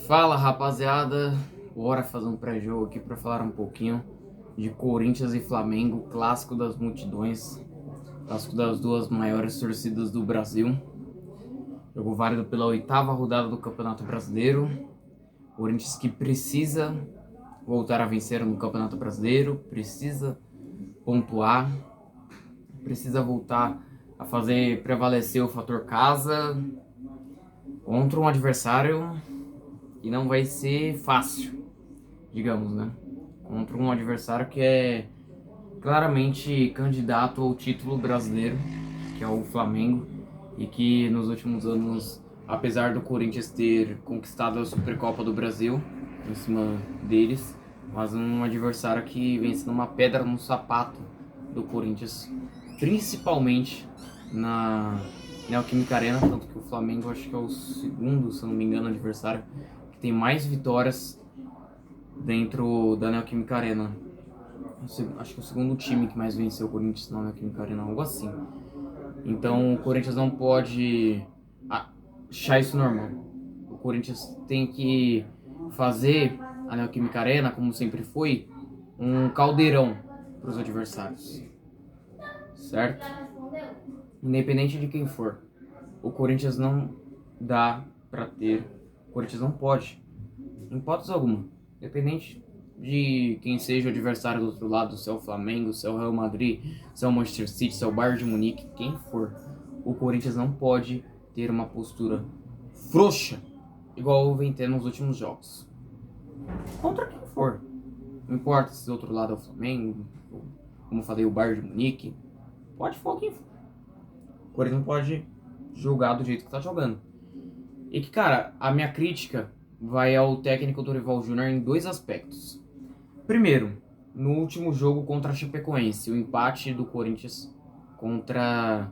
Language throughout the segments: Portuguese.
Fala rapaziada, bora fazer um pré-jogo aqui para falar um pouquinho de Corinthians e Flamengo, clássico das multidões, clássico das duas maiores torcidas do Brasil. Jogo válido pela 8ª rodada do Campeonato Brasileiro. Corinthians que precisa voltar a vencer no Campeonato Brasileiro, precisa pontuar, precisa voltar a fazer prevalecer o fator casa contra um adversário que não vai ser fácil, digamos, né? Contra um adversário que é claramente candidato ao título brasileiro, que é o Flamengo, e que nos últimos anos, apesar do Corinthians ter conquistado a Supercopa do Brasil em cima deles, mas um adversário que vem sendo uma pedra no sapato do Corinthians, principalmente na Neoquímica Arena, tanto que o Flamengo acho que é o segundo, se eu não me engano, adversário que tem mais vitórias dentro da Neoquímica Arena. Acho que é o segundo time que mais venceu o Corinthians na Neoquímica Arena, algo assim. Então o Corinthians não pode achar isso normal. O Corinthians tem que fazer a Neoquímica Arena, como sempre foi, um caldeirão para os adversários, certo? Independente de quem for, o Corinthians não dá para ter, o Corinthians não pode, em hipótese alguma, independente de quem seja o adversário do outro lado, se é o Flamengo, se é o Real Madrid, se é o Manchester City, se é o Bayern de Munique, quem for, o Corinthians não pode ter uma postura frouxa, igual vem tendo nos últimos jogos. Contra quem for. Não importa se do outro lado é o Flamengo, como eu falei, o Bayern de Munique, pode for quem for. O Corinthians não pode jogar do jeito que tá jogando. E que, cara, a minha crítica vai ao técnico Dorival Júnior em dois aspectos. Primeiro, no último jogo contra a Chapecoense, o empate do Corinthians contra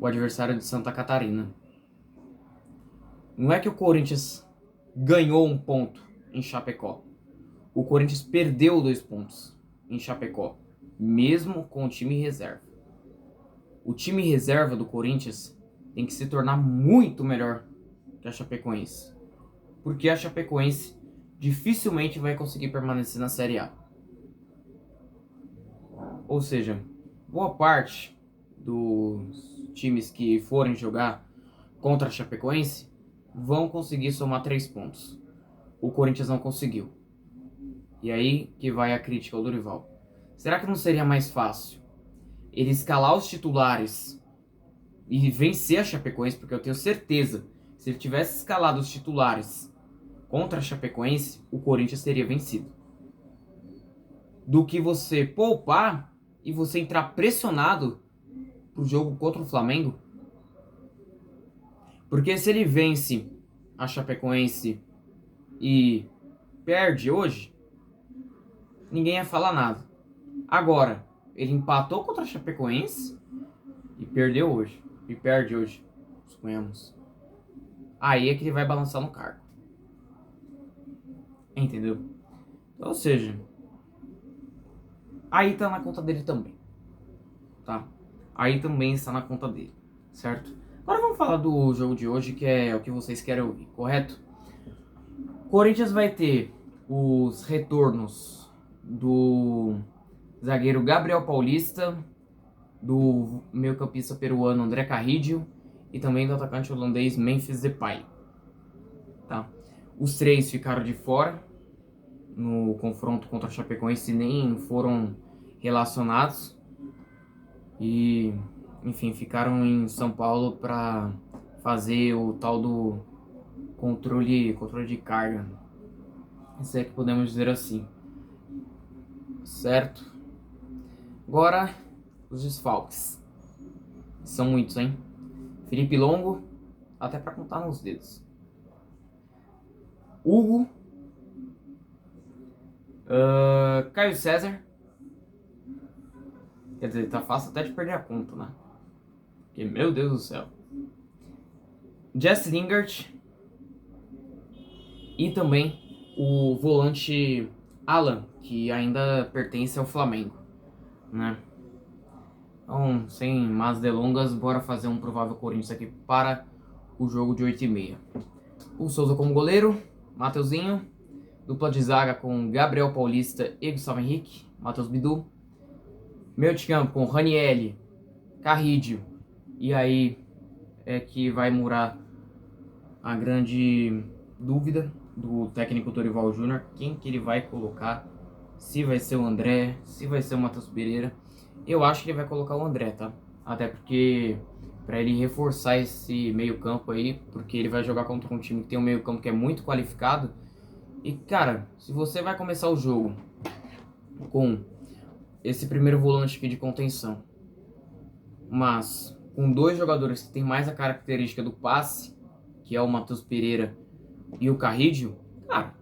o adversário de Santa Catarina. Não é que o Corinthians ganhou um ponto em Chapecó. O Corinthians perdeu 2 pontos em Chapecó, mesmo com o time reserva. O time reserva do Corinthians tem que se tornar muito melhor que a Chapecoense, porque a Chapecoense dificilmente vai conseguir permanecer na Série A. Ou seja, boa parte dos times que forem jogar contra a Chapecoense vão conseguir somar 3 pontos. O Corinthians não conseguiu. E aí que vai a crítica ao Dorival. Será que não seria mais fácil ele escalar os titulares e vencer a Chapecoense? Porque eu tenho certeza, se ele tivesse escalado os titulares contra a Chapecoense, o Corinthians teria vencido. Do que você poupar e você entrar pressionado pro jogo contra o Flamengo. Porque se ele vence a Chapecoense e perde hoje, ninguém ia falar nada. Agora, ele empatou contra a Chapecoense e perdeu hoje. E perde hoje, suponhamos. Aí é que ele vai balançar no cargo. Entendeu? Ou seja, aí tá na conta dele também. Tá? Aí também está na conta dele. Certo? Agora vamos falar do jogo de hoje, que é o que vocês querem ouvir, correto? Corinthians vai ter os retornos do zagueiro Gabriel Paulista, do meio-campista peruano André Carrillo e também do atacante holandês Memphis Depay. Tá? Os três ficaram de fora no confronto contra a Chapecoense, nem foram relacionados e, enfim, ficaram em São Paulo para fazer o tal do controle de carga, se é que podemos dizer assim, certo? Agora, os desfalques. São muitos, hein? Felipe Longo, até para contar nos dedos. Hugo. Caio César. Quer dizer, tá fácil até de perder a conta, né? Porque, meu Deus do céu. Jesse Lingard. E também o volante Alan, que ainda pertence ao Flamengo, né? Então, sem mais delongas, bora fazer um provável Corinthians aqui para o jogo de 8h30. O Souza como goleiro, Mateuzinho. Dupla de zaga com Gabriel Paulista e Gustavo Henrique, Matheus Bidu. Meio de campo com Ranieri, Carrídio. E aí é que vai murar a grande dúvida do técnico Dorival Júnior. Quem que ele vai colocar? Se vai ser o André, se vai ser o Matheus Pereira. Eu acho que ele vai colocar o André, tá? Até porque para ele reforçar esse meio campo aí, porque ele vai jogar contra um time que tem um meio campo que é muito qualificado. E cara, se você vai começar o jogo com esse primeiro volante aqui de contenção, mas com dois jogadores que tem mais a característica do passe, que é o Matheus Pereira e o Carrídio, cara,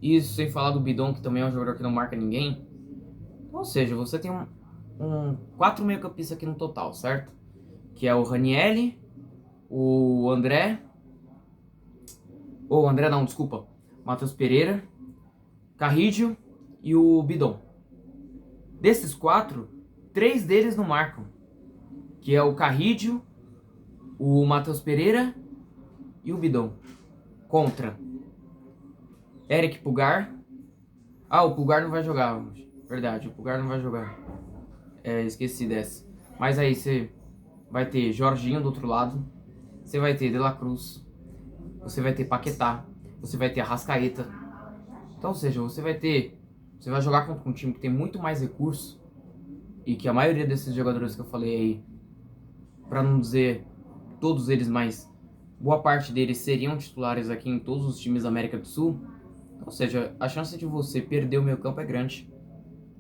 isso sem falar do Bidon, que também é um jogador que não marca ninguém. Ou seja, você tem quatro meio-campistas aqui no total, certo? Que é o Ranieri, o André... Ou André não, desculpa. Matheus Pereira, Carrídio e o Bidon. Desses quatro, três deles não marcam. Que é o Carrídio, o Matheus Pereira e o Bidon. Contra Eric Pulgar. Ah, o Pulgar não vai jogar. Verdade, o Pulgar não vai jogar. Esqueci dessa. Mas aí você vai ter Jorginho do outro lado. Você vai ter De La Cruz. Você vai ter Paquetá. Você vai ter Arrascaeta. Então, ou seja, você vai jogar contra um time que tem muito mais recursos. E que a maioria desses jogadores que eu falei aí, pra não dizer todos eles, mas boa parte deles seriam titulares aqui em todos os times da América do Sul. Ou seja, a chance de você perder o meio campo é grande.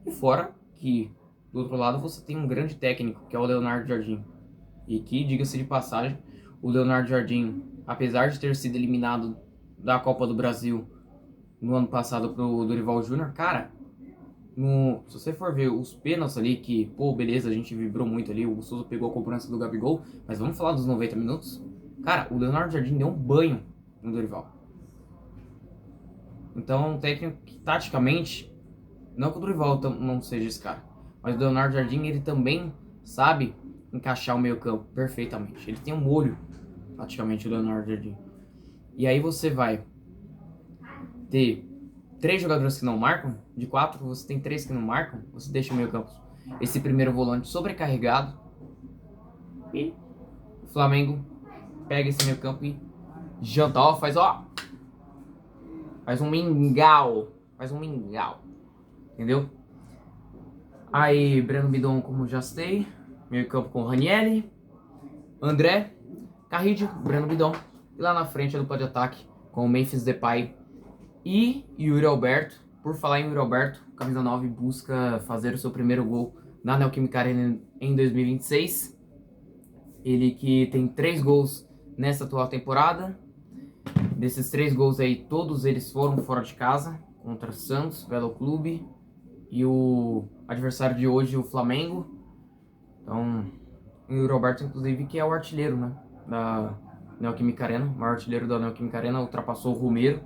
E fora que, do outro lado, você tem um grande técnico, que é o Leonardo Jardim. E que, diga-se de passagem, o Leonardo Jardim, apesar de ter sido eliminado da Copa do Brasil no ano passado pro Dorival Júnior, cara, se você for ver os pênaltis ali, que, pô, beleza, a gente vibrou muito ali, o Souza pegou a cobrança do Gabigol, mas vamos falar dos 90 minutos? Cara, o Leonardo Jardim deu um banho no Dorival. Então, um técnico que, taticamente, não que o Dorival não seja esse cara, mas o Leonardo Jardim, ele também sabe encaixar o meio campo perfeitamente. Ele tem um olho, praticamente, o Leonardo Jardim. E aí você vai ter três jogadores que não marcam, de quatro você tem três que não marcam, você deixa o meio campo, esse primeiro volante sobrecarregado, e o Flamengo pega esse meio campo e janta, ó, faz um mingau, entendeu? Aí, Breno Bidon, como já citei, meio campo com Ranieri, André, Carrídio, Breno Bidon, e lá na frente a dupla de ataque com o Memphis Depay e Yuri Alberto. Por falar em Yuri Alberto, camisa 9 busca fazer o seu primeiro gol na Neoquímica Arena em 2026. Ele que tem 3 gols nessa atual temporada. Desses 3 gols aí, todos eles foram fora de casa, contra Santos, Velo Clube e o adversário de hoje, o Flamengo. Então, o Yuri Alberto, inclusive, que é o artilheiro, né, da Neoquímica Arena, o maior artilheiro da Neoquímica Arena, ultrapassou o Romero.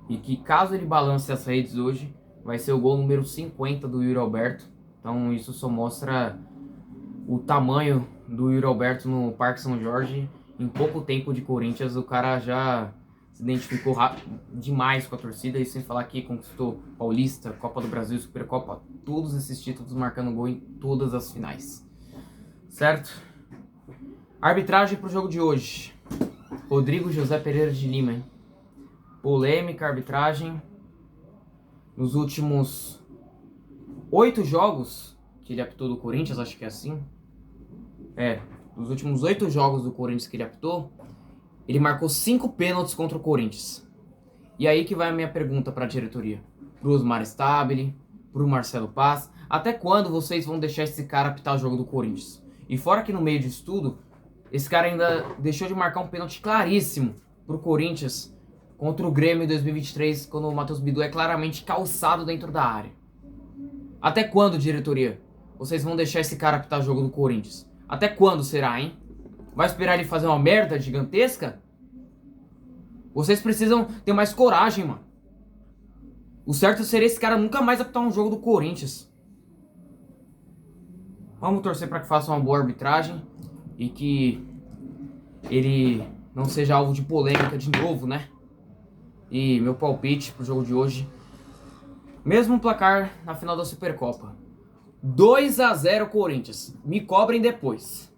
E que caso ele balance as redes hoje, vai ser o gol número 50 do Yuri Alberto. Então isso só mostra o tamanho do Yuri Alberto no Parque São Jorge. Em pouco tempo de Corinthians, o cara já se identificou demais com a torcida. E sem falar que conquistou Paulista, Copa do Brasil, Supercopa, todos esses títulos, marcando gol em todas as finais. Certo? Arbitragem para o jogo de hoje. Rodrigo José Pereira de Lima, hein? Polêmica, arbitragem. Nos últimos 8 jogos que ele apitou do Corinthians, acho que é assim. Nos últimos 8 jogos do Corinthians que ele apitou, ele marcou 5 pênaltis contra o Corinthians. E aí que vai a minha pergunta para a diretoria. Pro Osmar Stabile, pro Marcelo Paz. Até quando vocês vão deixar esse cara apitar o jogo do Corinthians? E fora que no meio disso tudo, esse cara ainda deixou de marcar um pênalti claríssimo pro Corinthians contra o Grêmio em 2023, quando o Matheus Bidu é claramente calçado dentro da área. Até quando, diretoria, vocês vão deixar esse cara apitar o jogo do Corinthians? Até quando será, hein? Vai esperar ele fazer uma merda gigantesca? Vocês precisam ter mais coragem, mano. O certo seria esse cara nunca mais apitar um jogo do Corinthians. Vamos torcer para que faça uma boa arbitragem e que ele não seja alvo de polêmica de novo, né? E meu palpite pro jogo de hoje, mesmo placar na final da Supercopa, 2 a 0 Corinthians. Me cobrem depois.